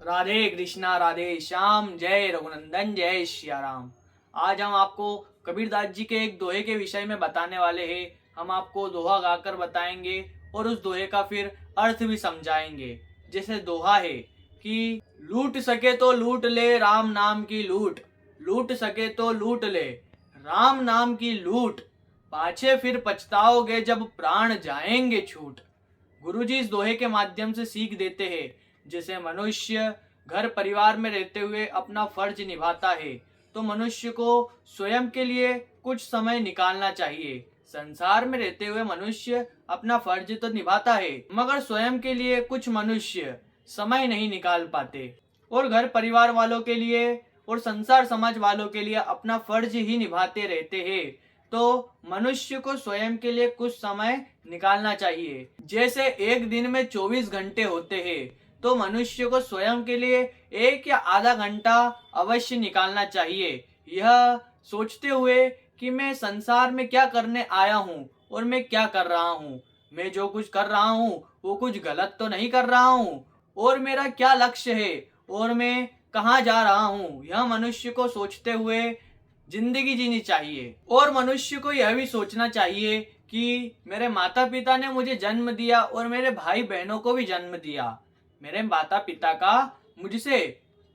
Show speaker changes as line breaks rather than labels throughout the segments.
राधे कृष्णा राधे श्याम, जय रघुनंदन, जय श्या राम। आज हम आपको कबीरदास जी के एक दोहे के विषय में बताने वाले हैं। हम आपको दोहा गाकर बताएंगे और उस दोहे का फिर अर्थ भी समझाएंगे। जैसे दोहा है कि लूट सके तो लूट ले राम नाम की लूट, लूट सके तो लूट ले राम नाम की लूट, पाछे फिर पछताओगे जब प्राण जाएंगे छूट। गुरुजी इस दोहे के माध्यम से सीख देते हैं, जैसे मनुष्य घर परिवार में रहते हुए अपना फर्ज निभाता है तो मनुष्य को स्वयं के लिए कुछ समय निकालना चाहिए। संसार में रहते हुए मनुष्य अपना फर्ज तो निभाता है मगर स्वयं के लिए कुछ मनुष्य समय नहीं निकाल पाते और घर परिवार वालों के लिए और संसार समाज वालों के लिए अपना फर्ज ही निभाते रहते हैं। तो मनुष्य को स्वयं के लिए कुछ समय निकालना चाहिए। जैसे एक दिन में 24 घंटे होते हैं तो मनुष्य को स्वयं के लिए 1 या आधा घंटा अवश्य निकालना चाहिए, यह सोचते हुए कि मैं संसार में क्या करने आया हूँ और मैं क्या कर रहा हूँ। मैं जो कुछ कर रहा हूँ वो कुछ गलत तो नहीं कर रहा हूँ और मेरा क्या लक्ष्य है और मैं कहाँ जा रहा हूँ, यह मनुष्य को सोचते हुए जिंदगी जीनी चाहिए। और मनुष्य को यह भी सोचना चाहिए कि मेरे माता पिता ने मुझे जन्म दिया और मेरे भाई बहनों को भी जन्म दिया। मेरे माता पिता का मुझसे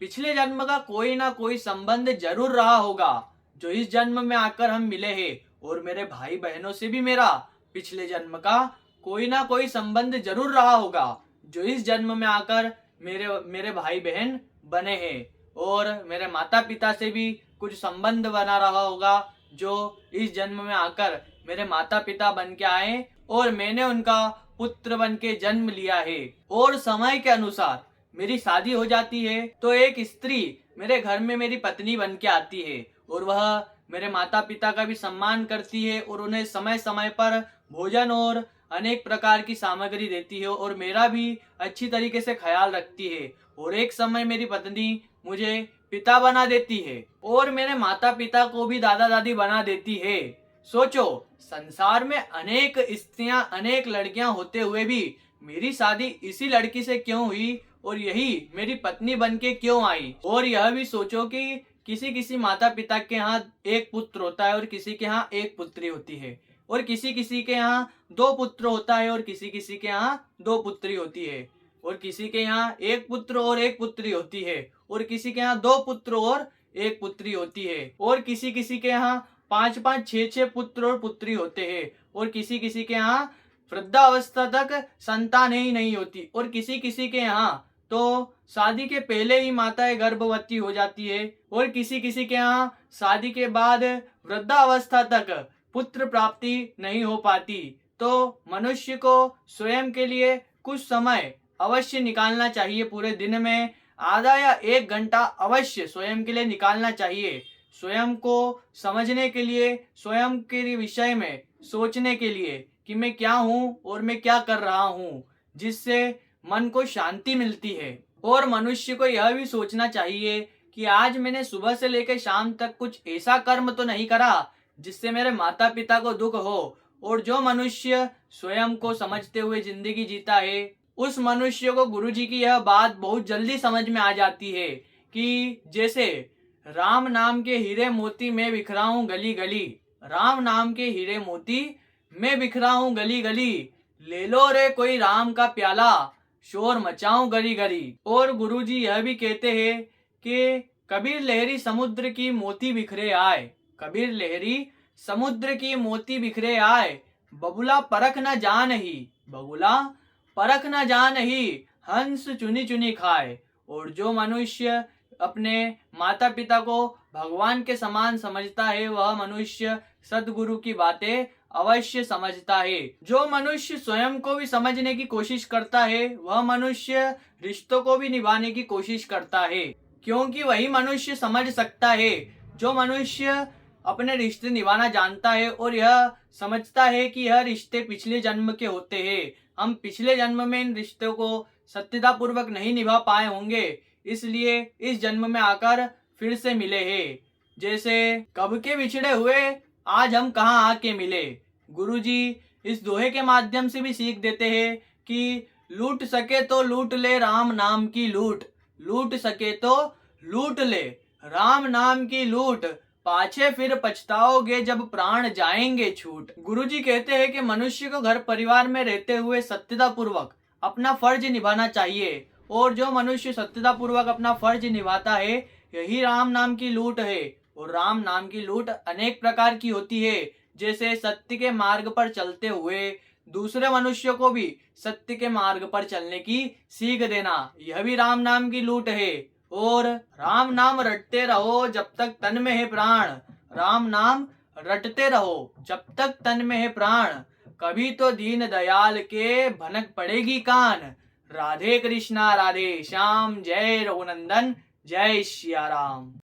पिछले जन्म का कोई ना कोई संबंध जरूर रहा होगा जो इस जन्म में आकर हम मिले हैं, और मेरे भाई बहनों से भी मेरा पिछले जन्म का कोई ना कोई संबंध जरूर रहा होगा जो इस जन्म में आकर मेरे मेरे भाई बहन बने हैं, और मेरे माता पिता से भी कुछ संबंध बना रहा होगा जो इस जन्म में आकर मेरे माता पिता बन के आए और मैंने उनका पुत्र बन के जन्म लिया है। और समय के अनुसार मेरी शादी हो जाती है तो एक स्त्री मेरे घर में मेरी पत्नी बन के आती है और वह मेरे माता पिता का भी सम्मान करती है और उन्हें समय समय पर भोजन और अनेक प्रकार की सामग्री देती है और मेरा भी अच्छी तरीके से ख्याल रखती है। और एक समय मेरी पत्नी मुझे पिता बना देती है और मेरे माता पिता को भी दादा दादी बना देती है। सोचो, संसार में अनेक स्त्रियां अनेक लड़कियां होते हुए भी मेरी शादी इसी लड़की से क्यों हुई और यही मेरी पत्नी बन के क्यों आई। और यह भी सोचो कि किसी किसी माता पिता के यहाँ एक पुत्र होता है और किसी के यहाँ एक पुत्री होती है, और किसी किसी के यहाँ 2 पुत्र होता है और किसी किसी के यहाँ 2 पुत्री होती है, और किसी के यहाँ एक पुत्र और एक पुत्री होती है, और किसी के यहाँ 2 पुत्र और एक पुत्री होती है, और किसी किसी के यहाँ 5-5 6-6 पुत्र और पुत्री होते हैं, और किसी किसी के यहाँ वृद्धावस्था तक संतान ही नहीं होती, और किसी किसी के यहाँ तो शादी के पहले ही माताएं गर्भवती हो जाती है, और किसी किसी के यहाँ शादी के बाद वृद्धावस्था तक पुत्र प्राप्ति नहीं हो पाती। तो मनुष्य को स्वयं के लिए कुछ समय अवश्य निकालना चाहिए। पूरे दिन में आधा या 1 घंटा अवश्य स्वयं के लिए निकालना चाहिए, स्वयं को समझने के लिए, स्वयं के विषय में सोचने के लिए कि मैं क्या हूँ और मैं क्या कर रहा हूँ, जिससे मन को शांति मिलती है। और मनुष्य को यह भी सोचना चाहिए कि आज मैंने सुबह से लेकर शाम तक कुछ ऐसा कर्म तो नहीं करा जिससे मेरे माता पिता को दुख हो। और जो मनुष्य स्वयं को समझते हुए जिंदगी जीता है उस मनुष्य को गुरुजी की यह बात बहुत जल्दी समझ में आ जाती है कि जैसे राम नाम के हीरे मोती मैं बिखराऊं गली गली, राम नाम के हीरे मोती मैं बिखराऊं गली गली, ले लो रे कोई राम का प्याला, शोर मचाऊं गली गली। और गुरुजी यह भी कहते हैं कि कबीर लहरी समुद्र की मोती बिखरे आए, कबीर लहरी समुद्र की मोती बिखरे आए, बबुला परख न जान ही, बबुला परख न जान ही, हंस चुनी चुनी खाए। और जो मनुष्य अपने माता पिता को भगवान के समान समझता है वह मनुष्य सदगुरु की बातें अवश्य समझता है। जो मनुष्य स्वयं को भी समझने की कोशिश करता है वह मनुष्य रिश्तों को भी निभाने की कोशिश करता है, क्योंकि वही मनुष्य समझ सकता है जो मनुष्य अपने रिश्ते निभाना जानता है और यह समझता है कि यह रिश्ते पिछले जन्म के होते हैं, हम पिछले जन्म में इन रिश्तों को सत्यता पूर्वक नहीं निभा पाए होंगे, इसलिए इस जन्म में आकर फिर से मिले हैं। जैसे कब के बिछड़े हुए आज हम कहाँ आके मिले। गुरुजी इस दोहे के माध्यम से भी सीख देते हैं कि लूट सके तो लूट ले राम नाम की लूट, लूट सके तो लूट ले, राम नाम की लूट, पाछे फिर पछताओगे जब प्राण जाएंगे छूट। गुरुजी कहते हैं कि मनुष्य को घर परिवार में रहते हुए सत्यता पूर्वक अपना फर्ज निभाना चाहिए, और जो मनुष्य सत्यता पूर्वक अपना फर्ज निभाता है यही राम नाम की लूट है। और राम नाम की लूट अनेक प्रकार की होती है, जैसे सत्य के मार्ग पर चलते हुए दूसरे मनुष्यों को भी सत्य के मार्ग पर चलने की सीख देना, यह भी राम नाम की लूट है। और राम नाम रटते रहो जब तक तन में है प्राण, राम नाम रटते रहो जब तक तन में है प्राण, कभी तो दीन दयाल के भनक पड़ेगी कान। राधे कृष्णा राधे श्याम, जय रघुनंदन, जय सिया राम।